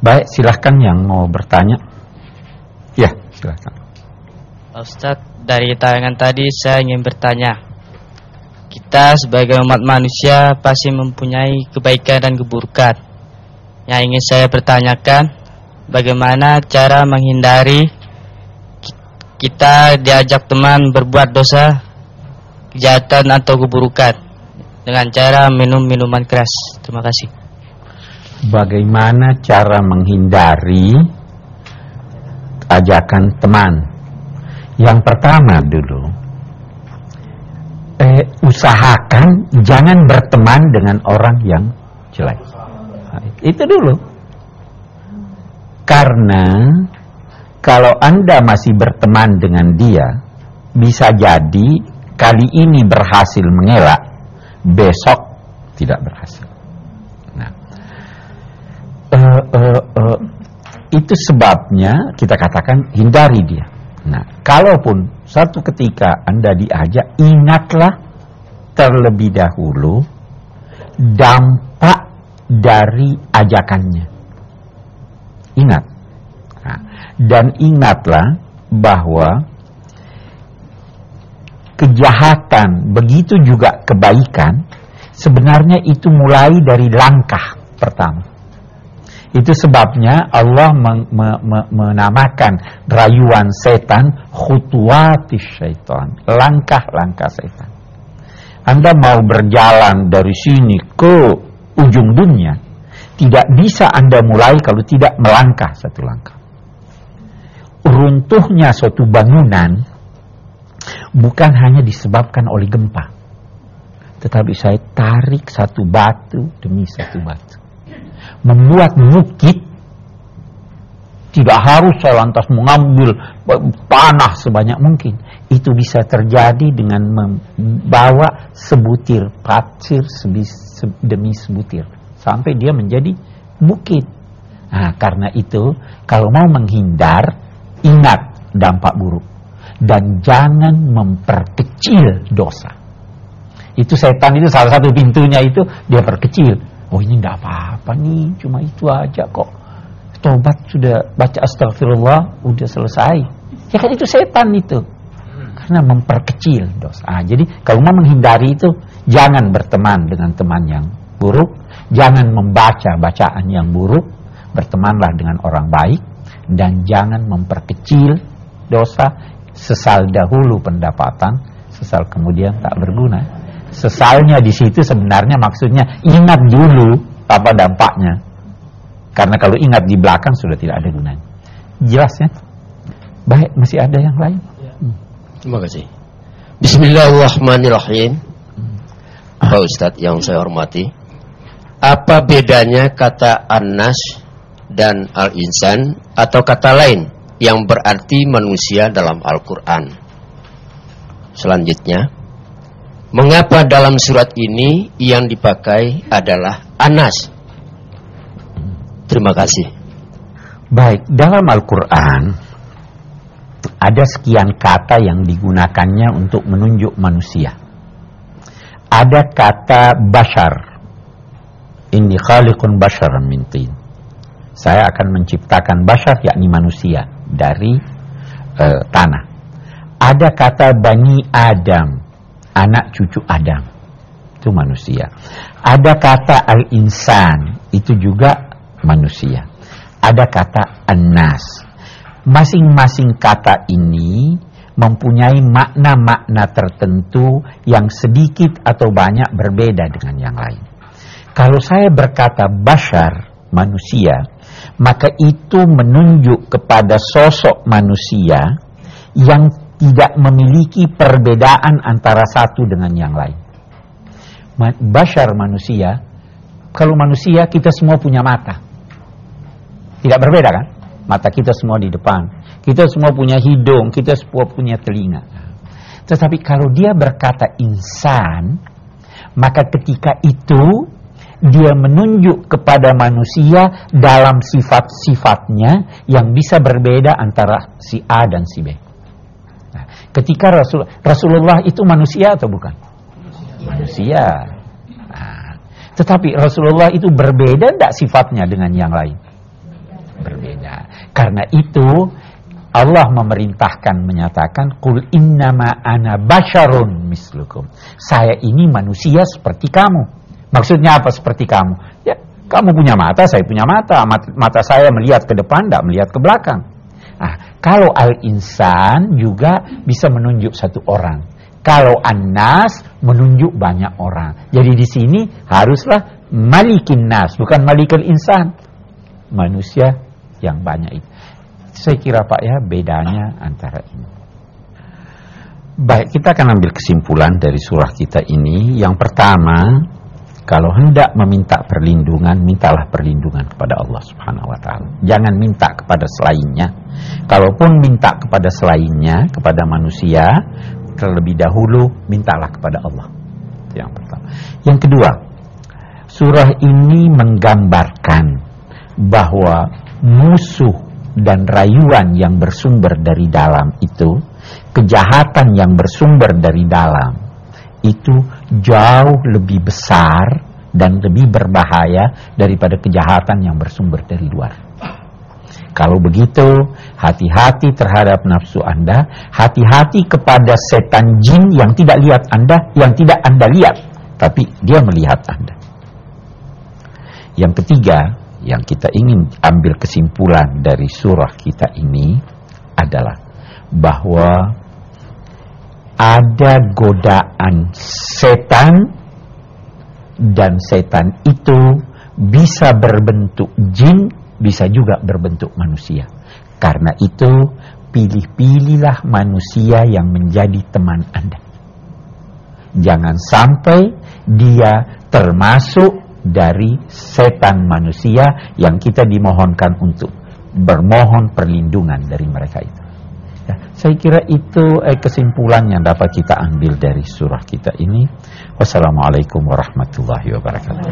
Baik, silahkan yang mau bertanya. Ya, silahkan. Ustadz, dari tayangan tadi saya ingin bertanya. Kita sebagai umat manusia pasti mempunyai kebaikan dan keburukan. Yang ingin saya pertanyakan, bagaimana cara menghindari kita diajak teman berbuat dosa, kejahatan atau keburukan dengan cara minum minuman keras? Terima kasih. Bagaimana cara menghindari ajakan teman? Yang pertama dulu, usahakan jangan berteman dengan orang yang jelek. Nah, itu dulu. Karena kalau Anda masih berteman dengan dia, bisa jadi kali ini berhasil mengelak, besok tidak berhasil. Nah, itu sebabnya kita katakan hindari dia. Nah, kalaupun satu ketika Anda diajak, ingatlah terlebih dahulu dampak dari ajakannya. Ingat. Nah, dan ingatlah bahwa kejahatan, begitu juga kebaikan, sebenarnya itu mulai dari langkah pertama. Itu sebabnya Allah menamakan rayuan setan khutuwatis syaitan, langkah-langkah setan. Anda mau berjalan dari sini ke ujung dunia, tidak bisa Anda mulai kalau tidak melangkah satu langkah. Runtuhnya suatu bangunan bukan hanya disebabkan oleh gempa, tetapi saya tarik satu batu demi satu batu. Membuat bukit, tidak harus saya lantas mengambil tanah sebanyak mungkin. Itu bisa terjadi dengan membawa sebutir pasir demi sebutir sampai dia menjadi bukit. Nah, karena itu kalau mau menghindar, ingat dampak buruk dan jangan memperkecil dosa. Itu setan itu salah satu pintunya, itu dia perkecil. Oh, ini tidak apa-apa nih, cuma itu aja kok. Tobat sudah, baca astagfirullah, udah selesai. Ya kan itu setan itu. Karena memperkecil dosa. Jadi kalau mau menghindari itu, jangan berteman dengan teman yang buruk, jangan membaca bacaan yang buruk, bertemanlah dengan orang baik, dan jangan memperkecil dosa. Sesal dahulu pendapatan, sesal kemudian tak berguna. Sesalnya di situ sebenarnya maksudnya ingat dulu apa dampaknya. Karena kalau ingat di belakang sudah tidak ada gunanya. Jelas ya? Baik, masih ada yang lain? Terima kasih. Bismillahirrahmanirrahim. Pak Ustadz yang saya hormati, apa bedanya kata An-Nas dan Al-Insan atau kata lain yang berarti manusia dalam Al-Quran? Selanjutnya, mengapa dalam surat ini yang dipakai adalah An-Nas? Terima kasih. Baik, dalam Al-Quran ada sekian kata yang digunakannya untuk menunjuk manusia. Ada kata bashar. Inni khaliqun basharan min tin. Saya akan menciptakan bashar, yakni manusia, dari tanah. Ada kata bani Adam, anak cucu Adam, itu manusia. Ada kata al-insan, itu juga manusia. Ada kata an-nas. Masing-masing kata ini mempunyai makna-makna tertentu yang sedikit atau banyak berbeda dengan yang lain. Kalau saya berkata bashar, manusia, maka itu menunjuk kepada sosok manusia yang tidak memiliki perbedaan antara satu dengan yang lain. Bashar manusia, kalau manusia kita semua punya mata. Tidak berbeda kan? Mata kita semua di depan. Kita semua punya hidung, kita semua punya telinga. Tetapi kalau dia berkata insan, maka ketika itu dia menunjuk kepada manusia dalam sifat-sifatnya yang bisa berbeda antara si A dan si B. Nah, ketika Rasulullah itu manusia atau bukan? Manusia. Nah, tetapi Rasulullah itu berbeda tidak sifatnya dengan yang lain? berbeda. Karena itu Allah memerintahkan menyatakan qul innama ana basyarun mislukum. Saya ini manusia seperti kamu. Maksudnya apa seperti kamu? Ya, kamu punya mata, saya punya mata. Mata saya melihat ke depan, tidak melihat ke belakang. Nah, kalau al-insan juga bisa menunjuk satu orang. Kalau an-nas menunjuk banyak orang. Jadi di sini haruslah malikin nas, bukan malikul insan. Manusia yang banyak itu. Saya kira Pak ya bedanya antara ini. Baik, kita akan ambil kesimpulan dari surah kita ini. Yang pertama, kalau hendak meminta perlindungan, mintalah perlindungan kepada Allah Subhanahu wa taala. Jangan minta kepada selainnya. Kalaupun minta kepada selainnya, kepada manusia, terlebih dahulu mintalah kepada Allah. Itu yang pertama. Yang kedua, surah ini menggambarkan bahwa musuh dan rayuan yang bersumber dari dalam itu, kejahatan yang bersumber dari dalam itu jauh lebih besar dan lebih berbahaya daripada kejahatan yang bersumber dari luar. Kalau begitu, hati-hati terhadap nafsu Anda, hati-hati kepada setan jin yang tidak lihat Anda, yang tidak Anda lihat, tapi dia melihat Anda. Yang ketiga, yang kita ingin ambil kesimpulan dari surah kita ini adalah bahwa ada godaan setan, dan setan itu bisa berbentuk jin, bisa juga berbentuk manusia. Karena itu pilih-pilihlah manusia yang menjadi teman Anda. Jangan sampai dia termasuk dari setan manusia yang kita dimohonkan untuk bermohon perlindungan dari mereka itu. Ya, saya kira itu kesimpulan yang dapat kita ambil dari surah kita ini. Wassalamualaikum warahmatullahi wabarakatuh.